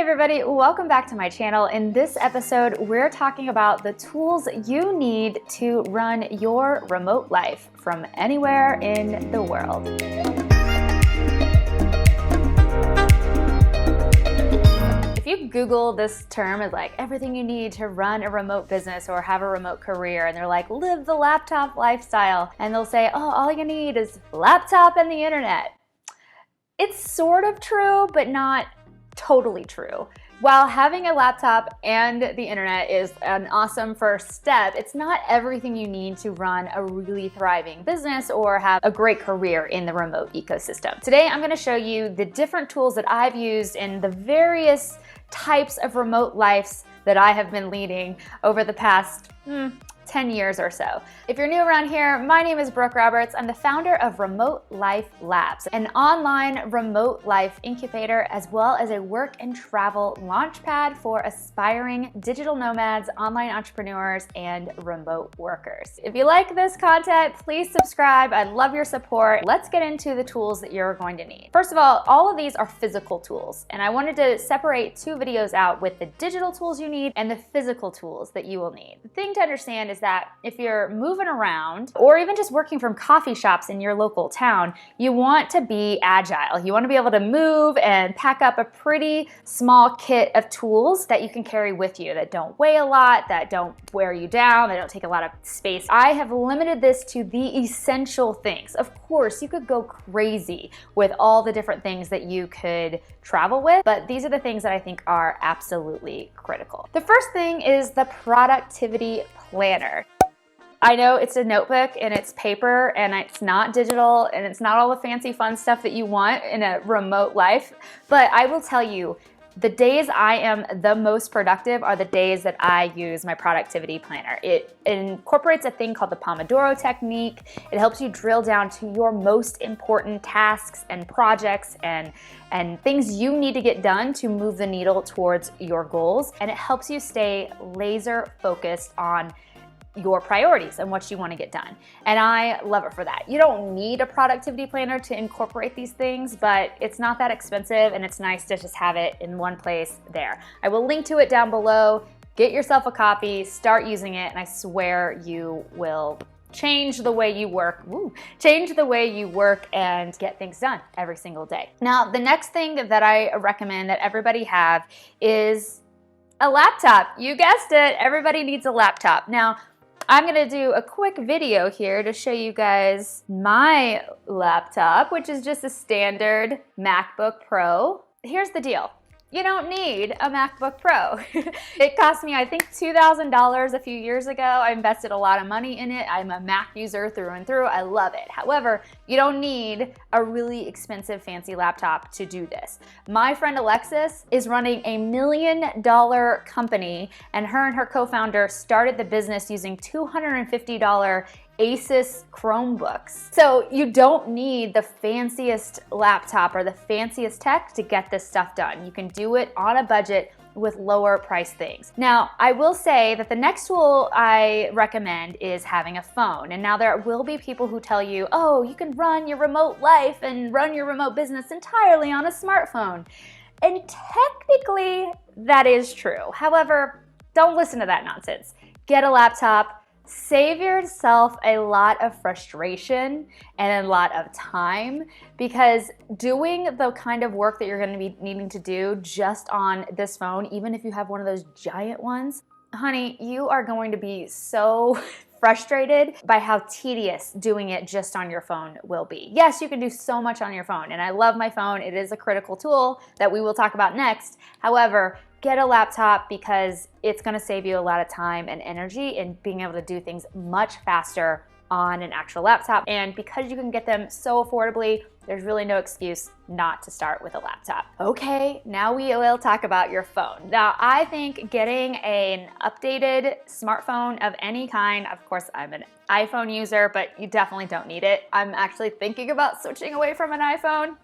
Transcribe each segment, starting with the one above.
Hey everybody, welcome back to my channel. In this episode, we're talking about the tools you need to run your remote life from anywhere in the world. If you Google this term as like everything you need to run a remote business or have a remote career, and they're like, live the laptop lifestyle, and they'll say, oh, all you need is laptop and the internet. It's sort of true, but not totally true. While having a laptop and the internet is an awesome first step, it's not everything you need to run a really thriving business or have a great career in the remote ecosystem. Today, I'm going to show you the different tools that I've used in the various types of remote lives that I have been leading over the past 10 years or so. If you're new around here, my name is Brooke Roberts. I'm the founder of Remote Life Labs, an online remote life incubator, as well as a work and travel launchpad for aspiring digital nomads, online entrepreneurs, and remote workers. If you like this content, please subscribe. I'd love your support. Let's get into the tools that you're going to need. First of all of these are physical tools, and I wanted to separate two videos out with the digital tools you need and the physical tools that you will need. The thing to understand is that if you're moving around or even just working from coffee shops in your local town, you want to be agile. You want to be able to move and pack up a pretty small kit of tools that you can carry with you that don't weigh a lot, that don't wear you down, that don't take a lot of space. I have limited this to the essential things. Of course, you could go crazy with all the different things that you could travel with, but these are the things that I think are absolutely critical. The first thing is the productivity planner. I know it's a notebook and it's paper and it's not digital and it's not all the fancy fun stuff that you want in a remote life, but I will tell you, the days I am the most productive are the days that I use my productivity planner. It incorporates a thing called the Pomodoro technique. It helps you drill down to your most important tasks and projects and things you need to get done to move the needle towards your goals. And it helps you stay laser focused on your priorities and what you want to get done. And I love it for that. You don't need a productivity planner to incorporate these things, but it's not that expensive and it's nice to just have it in one place there. I will link to it down below. Get yourself a copy, start using it, and I swear you will change the way you work, and get things done every single day. Now, the next thing that I recommend that everybody have is a laptop. You guessed it, everybody needs a laptop. Now, I'm gonna do a quick video here to show you guys my laptop, which is just a standard MacBook Pro. Here's the deal. You don't need a MacBook Pro. It cost me, I think, $2,000 a few years ago. I invested a lot of money in it. I'm a Mac user through and through. I love it. However, you don't need a really expensive, fancy laptop to do this. My friend Alexis is running $1 million company, and her co-founder started the business using $250 Asus Chromebooks. So you don't need the fanciest laptop or the fanciest tech to get this stuff done. You can do it on a budget with lower price things. Now, I will say that the next tool I recommend is having a phone. And now there will be people who tell you, oh, you can run your remote life and run your remote business entirely on a smartphone. And technically, that is true. However, don't listen to that nonsense. Get a laptop. Save yourself a lot of frustration and a lot of time, because doing the kind of work that you're going to be needing to do just on this phone, even if you have one of those giant ones, honey, you are going to be so frustrated by how tedious doing it just on your phone will be. Yes, you can do so much on your phone, and I love my phone. It is a critical tool that we will talk about next. However, get a laptop because it's gonna save you a lot of time and energy in being able to do things much faster on an actual laptop. And because you can get them so affordably, there's really no excuse not to start with a laptop. Okay, now we will talk about your phone. Now, I think getting an updated smartphone of any kind, of course, I'm an iPhone user, but you definitely don't need it. I'm actually thinking about switching away from an iPhone.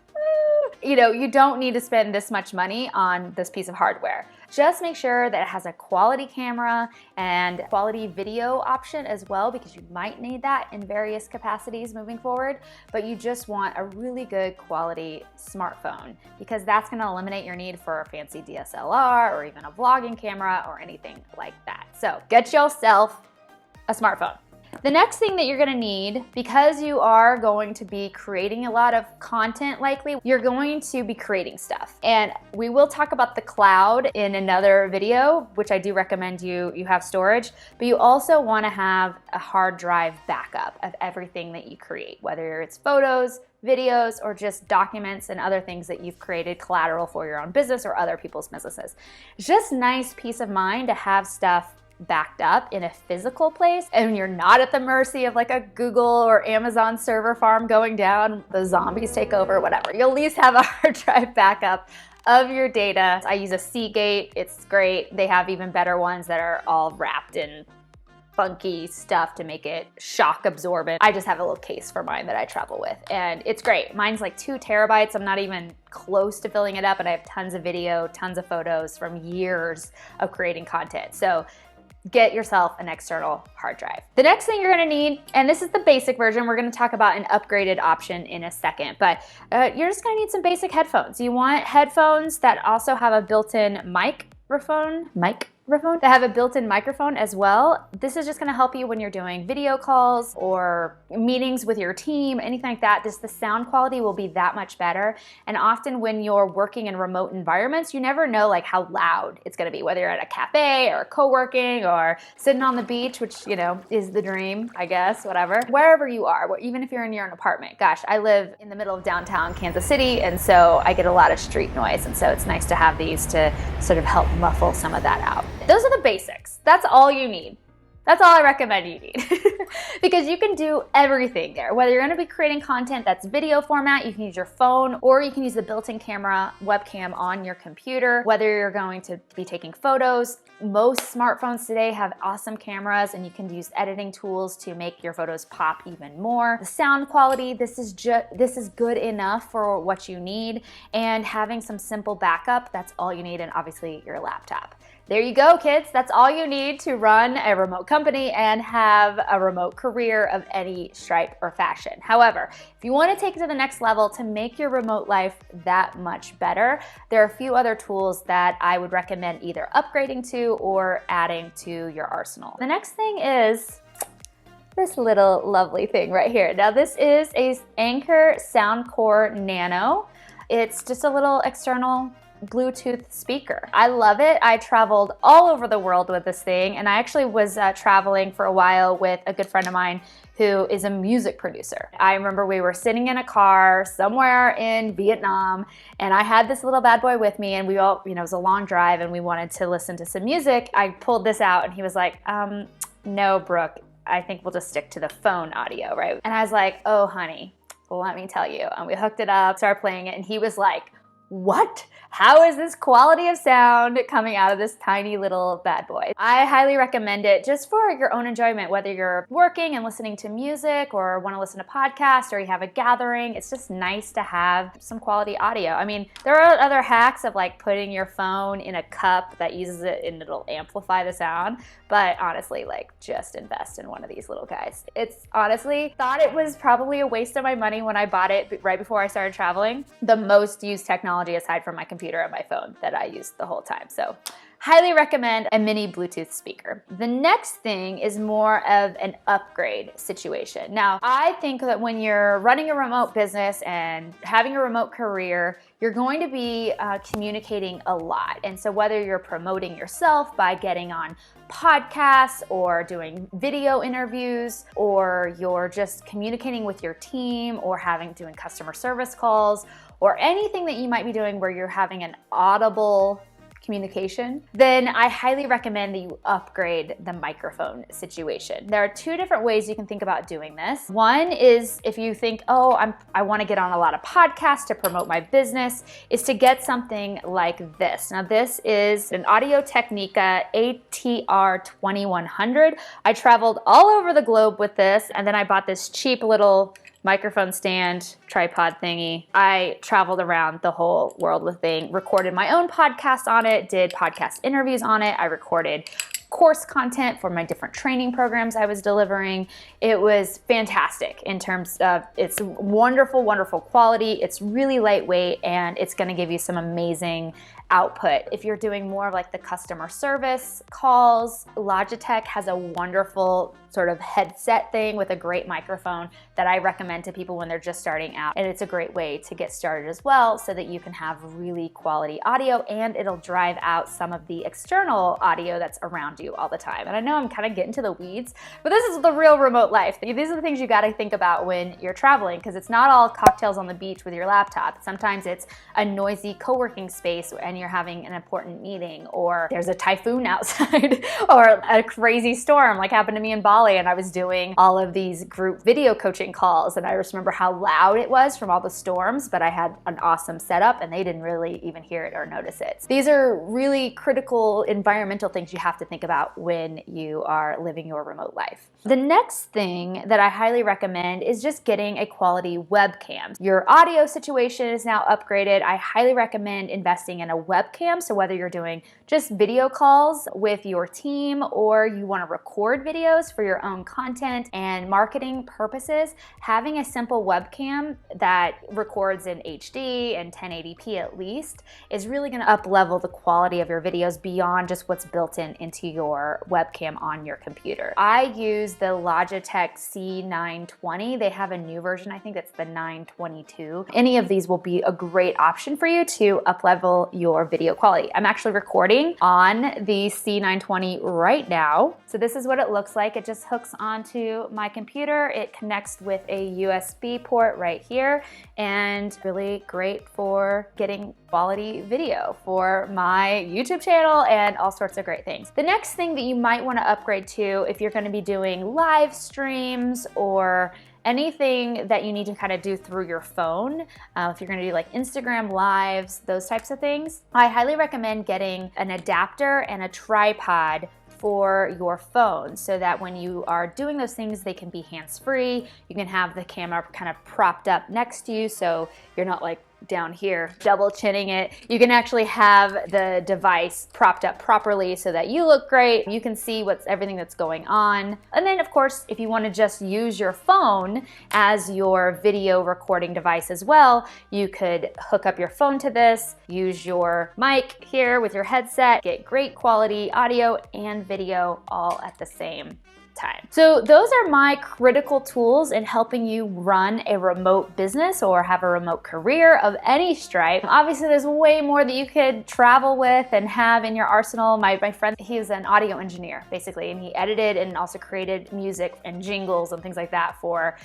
You don't need to spend this much money on this piece of hardware. Just make sure that it has a quality camera and quality video option as well, because you might need that in various capacities moving forward, but you just want a really good quality smartphone, because that's gonna eliminate your need for a fancy DSLR or even a vlogging camera or anything like that. So get yourself a smartphone. The next thing that you're gonna need, because you are going to be creating a lot of content likely, you're going to be creating stuff. And we will talk about the cloud in another video, which I do recommend you have storage, but you also wanna have a hard drive backup of everything that you create, whether it's photos, videos, or just documents and other things that you've created collateral for your own business or other people's businesses. It's just nice peace of mind to have stuff backed up in a physical place, and you're not at the mercy of like a Google or Amazon server farm going down, the zombies take over, whatever. You'll at least have a hard drive backup of your data. I use a Seagate, it's great. They have even better ones that are all wrapped in funky stuff to make it shock absorbent. I just have a little case for mine that I travel with, and it's great. Mine's like 2 terabytes. I'm not even close to filling it up, and I have tons of video, tons of photos from years of creating content. So get yourself an external hard drive. The next thing you're gonna need, and this is the basic version, we're gonna talk about an upgraded option in a second, but you're just gonna need some basic headphones. You want headphones that also have a built-in microphone, that have a built-in microphone as well. This is just gonna help you when you're doing video calls or meetings with your team, anything like that. Just the sound quality will be that much better. And often when you're working in remote environments, you never know like how loud it's gonna be, whether you're at a cafe or co-working or sitting on the beach, which is the dream, I guess, whatever. Wherever you are, even if you're in your own apartment. Gosh, I live in the middle of downtown Kansas City, and so I get a lot of street noise, and so it's nice to have these to sort of help muffle some of that out. Those are the basics. That's all you need. That's all I recommend you need. Because you can do everything there. Whether you're gonna be creating content that's video format, you can use your phone, or you can use the built-in camera webcam on your computer. Whether you're going to be taking photos, most smartphones today have awesome cameras, and you can use editing tools to make your photos pop even more. The sound quality, this is good enough for what you need, and having some simple backup, that's all you need, and obviously your laptop. There you go, kids. That's all you need to run a remote company and have a remote career of any stripe or fashion. However, if you want to take it to the next level to make your remote life that much better, there are a few other tools that I would recommend either upgrading to or adding to your arsenal. The next thing is this little lovely thing right here. Now this is a Anker Soundcore Nano. It's just a little external Bluetooth speaker. I love it. I traveled all over the world with this thing, and I actually was traveling for a while with a good friend of mine who is a music producer. I remember we were sitting in a car somewhere in Vietnam, and I had this little bad boy with me, and we all, it was a long drive, and we wanted to listen to some music. I pulled this out, and he was like, no, Brooke, I think we'll just stick to the phone audio, right? And I was like, oh, honey, let me tell you. And we hooked it up, started playing it, and he was like, what? How is this quality of sound coming out of this tiny little bad boy? I highly recommend it just for your own enjoyment, whether you're working and listening to music or want to listen to podcasts or you have a gathering. It's just nice to have some quality audio. I mean, there are other hacks of like putting your phone in a cup that uses it and it'll amplify the sound, but honestly, like just invest in one of these little guys. It's honestly, thought it was probably a waste of my money when I bought it right before I started traveling. The most used technology aside from my computer and my phone that I used the whole time. So highly recommend a mini Bluetooth speaker. The next thing is more of an upgrade situation. Now, I think that when you're running a remote business and having a remote career, you're going to be communicating a lot. And so whether you're promoting yourself by getting on podcasts or doing video interviews, or you're just communicating with your team or doing customer service calls, or anything that you might be doing where you're having an audible communication, then I highly recommend that you upgrade the microphone situation. There are 2 different ways you can think about doing this. One is if you think, oh, I want to get on a lot of podcasts to promote my business, is to get something like this. Now this is an Audio Technica ATR 2100. I traveled all over the globe with this, and then I bought this cheap little microphone stand, tripod thingy. I traveled around the whole world with the thing, recorded my own podcast on it, did podcast interviews on it. I recorded course content for my different training programs I was delivering. It was fantastic in terms of its wonderful, wonderful quality. It's really lightweight and it's going to give you some amazing output. If you're doing more of like the customer service calls, Logitech has a wonderful sort of headset thing with a great microphone that I recommend to people when they're just starting out. And it's a great way to get started as well so that you can have really quality audio and it'll drive out some of the external audio that's around you all the time. And I know I'm kind of getting to the weeds, but this is the real remote life. These are the things you got to think about when you're traveling, because it's not all cocktails on the beach with your laptop. Sometimes it's a noisy co-working space and you're having an important meeting, or there's a typhoon outside or a crazy storm like happened to me in Bali, and I was doing all of these group video coaching calls and I just remember how loud it was from all the storms, but I had an awesome setup and they didn't really even hear it or notice it. These are really critical environmental things you have to think about when you are living your remote life. The next thing that I highly recommend is just getting a quality webcam. Your audio situation is now upgraded. I highly recommend investing in a webcam. So whether you're doing just video calls with your team or you want to record videos for your own content and marketing purposes, having a simple webcam that records in HD and 1080p at least is really going to up-level the quality of your videos beyond just what's built into your webcam on your computer. I use the Logitech C920. They have a new version, I think that's the 922. Any of these will be a great option for you to up-level your video quality. I'm actually recording on the C920 right now. So this is what it looks like. It just hooks onto my computer. It connects with a USB port right here, and really great for getting quality video for my YouTube channel and all sorts of great things. The next thing that you might want to upgrade to if you're going to be doing live streams or anything that you need to kind of do through your phone, if you're going to do like Instagram lives, those types of things, I highly recommend getting an adapter and a tripod for your phone so that when you are doing those things, they can be hands-free. You can have the camera kind of propped up next to you so you're not like down here double chinning it. You can actually have the device propped up properly so that you look great. You can see everything that's going on. And then of course, if you want to just use your phone as your video recording device as well, you could hook up your phone to this, use your mic here with your headset, get great quality audio and video all at the same time. So those are my critical tools in helping you run a remote business or have a remote career of any stripe. Obviously, there's way more that you could travel with and have in your arsenal. My friend, he's an audio engineer basically, and he edited and also created music and jingles and things like that for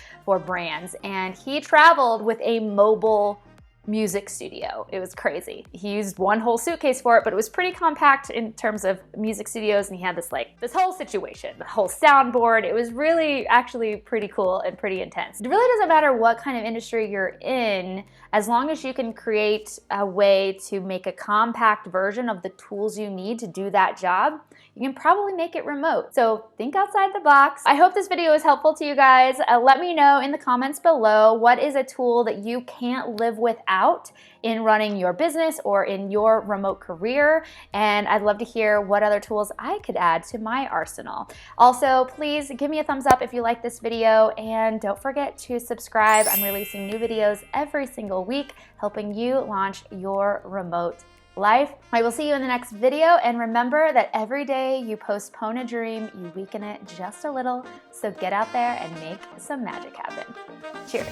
brands. And he traveled with a mobile music studio. It was crazy. He used one whole suitcase for it, but it was pretty compact in terms of music studios, and he had this whole situation, the whole soundboard. It was really actually pretty cool and pretty intense. It really doesn't matter what kind of industry you're in, as long as you can create a way to make a compact version of the tools you need to do that job, you can probably make it remote. So think outside the box. I hope this video is helpful to you guys. Let me know in the comments below, what is a tool that you can't live without in running your business or in your remote career? And I'd love to hear what other tools I could add to my arsenal. Also, please give me a thumbs up if you like this video, and don't forget to subscribe. I'm releasing new videos every single week, helping you launch your remote life. I will see you in the next video, and remember that every day you postpone a dream, you weaken it just a little. So get out there and make some magic happen. Cheers.